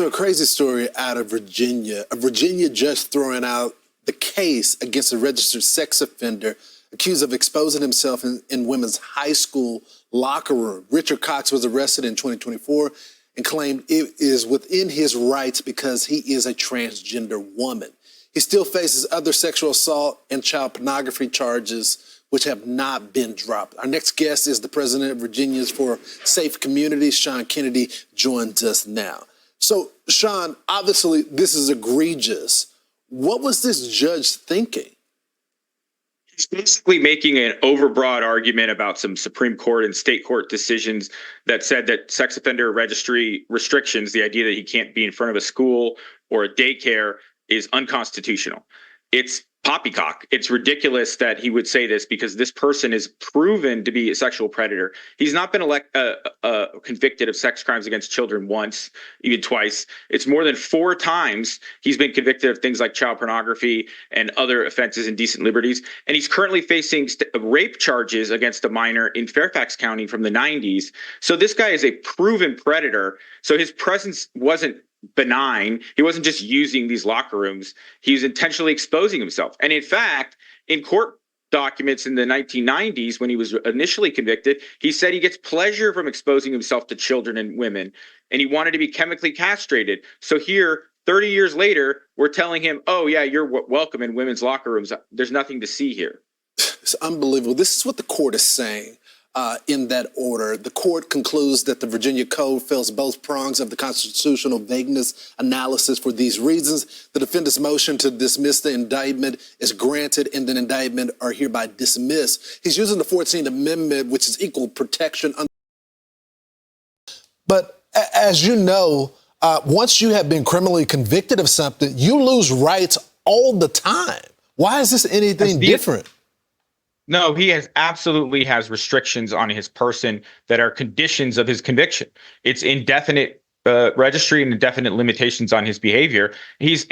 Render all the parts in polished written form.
So a crazy story out of Virginia. A Virginia judge throwing out the case against a registered sex offender accused of exposing himself in women's high school locker room. Richard Cox was arrested in 2024 and claimed it is within his rights because he is a transgender woman. He still faces other sexual assault and child pornography charges, which have not been dropped. Our next guest is the president of Virginians for Safe Communities, Sean Kennedy, joins us now. So, Sean, obviously this is egregious. What was this judge thinking? He's basically making an overbroad argument about some Supreme Court and state court decisions that said that sex offender registry restrictions, the idea that he can't be in front of a school or a daycare, is unconstitutional. It's poppycock. It's ridiculous that he would say this because this person is proven to be a sexual predator. He's not been convicted of sex crimes against children once, even twice. It's more than 4 times he's been convicted of things like child pornography and other offenses, indecent liberties. And he's currently facing rape charges against a minor in Fairfax County from the 90s. So this guy is a proven predator. So his presence wasn't benign. He wasn't just using these locker rooms. He was intentionally exposing himself. And in fact, in court documents in the 1990s, when he was initially convicted, he said he gets pleasure from exposing himself to children and women, and he wanted to be chemically castrated. So here, 30 years later, we're telling him, oh yeah, you're welcome in women's locker rooms. There's nothing to see here. It's unbelievable. This is what the court is saying. In that order, the court concludes that the Virginia Code fails both prongs of the constitutional vagueness analysis. For these reasons, the defendant's motion to dismiss the indictment is granted and the indictment are hereby dismissed. He's using the 14th Amendment, which is equal protection. But as you know, once you have been criminally convicted of something, you lose rights all the time. Why is this anything different? No, he absolutely has restrictions on his person that are conditions of his conviction. It's indefinite registry and indefinite limitations on his behavior. He's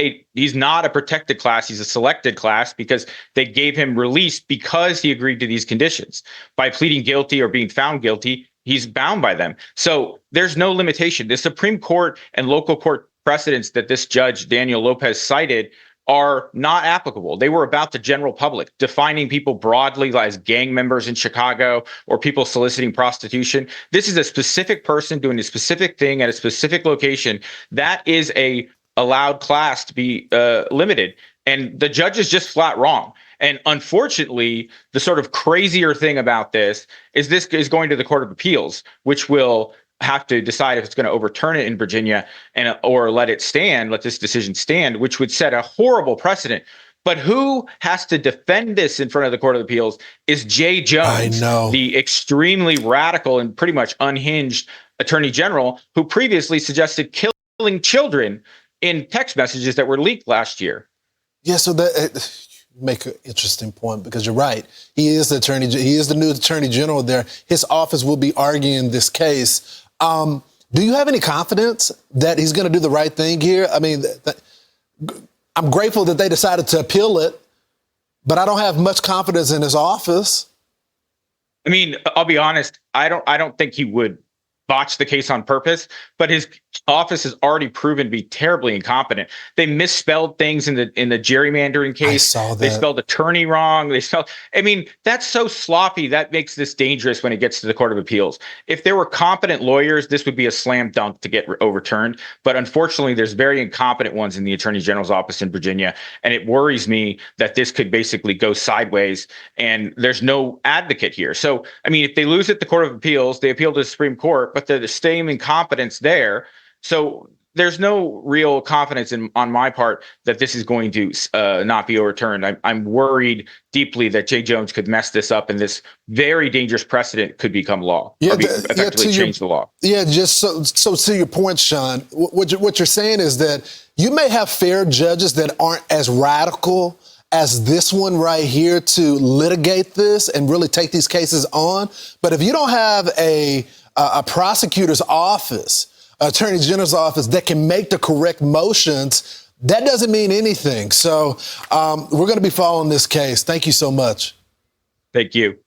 not a protected class. He's a selected class because they gave him release because he agreed to these conditions. By pleading guilty or being found guilty, he's bound by them. So there's no limitation. The Supreme Court and local court precedents that this judge, Daniel Lopez, cited are not applicable. They were about the general public, defining people broadly as gang members in Chicago or people soliciting prostitution. This is a specific person doing a specific thing at a specific location. That is a allowed class to be limited. And the judge is just flat wrong. And unfortunately, the sort of crazier thing about this is going to the Court of Appeals, which will have to decide if it's going to overturn it in Virginia or let this decision stand, which would set a horrible precedent. But who has to defend this in front of the Court of Appeals is Jay Jones, the extremely radical and pretty much unhinged attorney general who previously suggested killing children in text messages that were leaked last year. Yeah, so that make an interesting point because you're right. He is the new attorney general there. His office will be arguing this case. Do you have any confidence that he's going to do the right thing here? I mean, I'm grateful that they decided to appeal it, but I don't have much confidence in his office. I mean, I'll be honest. I don't think he would botch the case on purpose, but his office has already proven to be terribly incompetent. They misspelled things in the gerrymandering case. I saw that. They spelled attorney wrong. I mean, that's so sloppy. That makes this dangerous when it gets to the Court of Appeals. If there were competent lawyers, this would be a slam dunk to get overturned. But unfortunately, there's very incompetent ones in the Attorney General's office in Virginia. And it worries me that this could basically go sideways and there's no advocate here. So, I mean, if they lose at the Court of Appeals, they appeal to the Supreme Court, but they're the same incompetence there. So there's no real confidence on my part that this is going to not be overturned. I'm worried deeply that Jay Jones could mess this up and this very dangerous precedent could become law. Effectively change the law. Yeah, just so to your point, Sean, what you're saying is that you may have fair judges that aren't as radical as this one right here to litigate this and really take these cases on. But if you don't have a prosecutor's office, attorney general's office that can make the correct motions, that doesn't mean anything. So we're going to be following this case. Thank you so much. Thank you.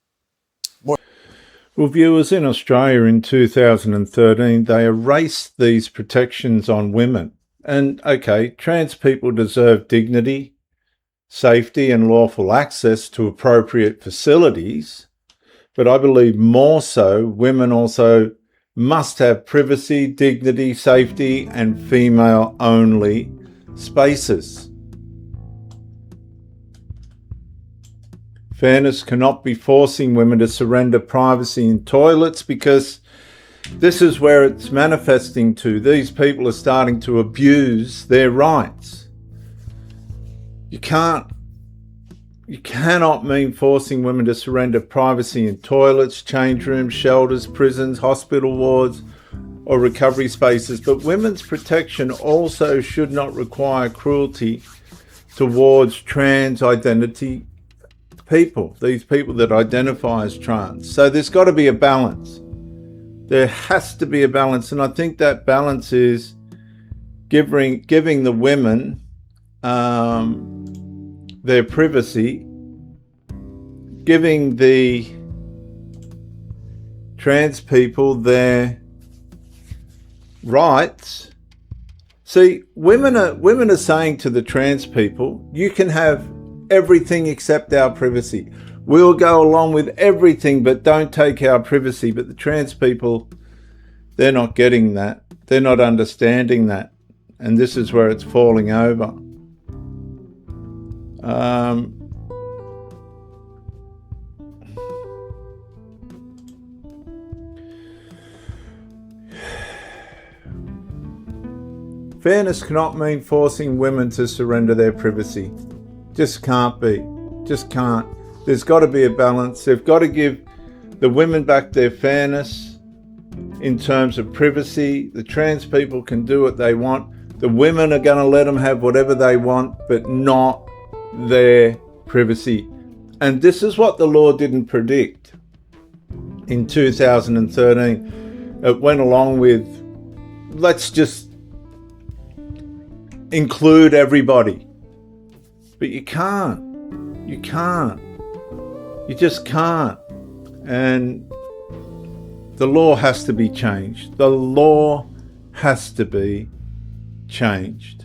Well, viewers, in Australia in 2013, they erased these protections on women. And okay, trans people deserve dignity, safety, and lawful access to appropriate facilities. But I believe more so, women also must have privacy, dignity, safety, and female-only spaces. Fairness cannot be forcing women to surrender privacy in toilets, because this is where it's manifesting to. These people are starting to abuse their rights. You cannot mean forcing women to surrender privacy in toilets, change rooms, shelters, prisons, hospital wards, or recovery spaces. But women's protection also should not require cruelty towards trans identity people, these people that identify as trans. So there's got to be a balance. There has to be a balance. And I think that balance is giving the women their privacy, giving the trans people their rights. See, women are saying to the trans people, you can have everything except our privacy. We'll go along with everything, but don't take our privacy. But the trans people, they're not getting that. They're not understanding that. And this is where it's falling over. Fairness cannot mean forcing women to surrender their privacy. Just can't be. Just can't. There's got to be a balance. They've got to give the women back their fairness in terms of privacy. The trans people can do what they want. The women are going to let them have whatever they want, but not their privacy. And this is what the law didn't predict in 2013. It went along with, let's just include everybody. But you can't. You can't. You just can't. And the law has to be changed. The law has to be changed.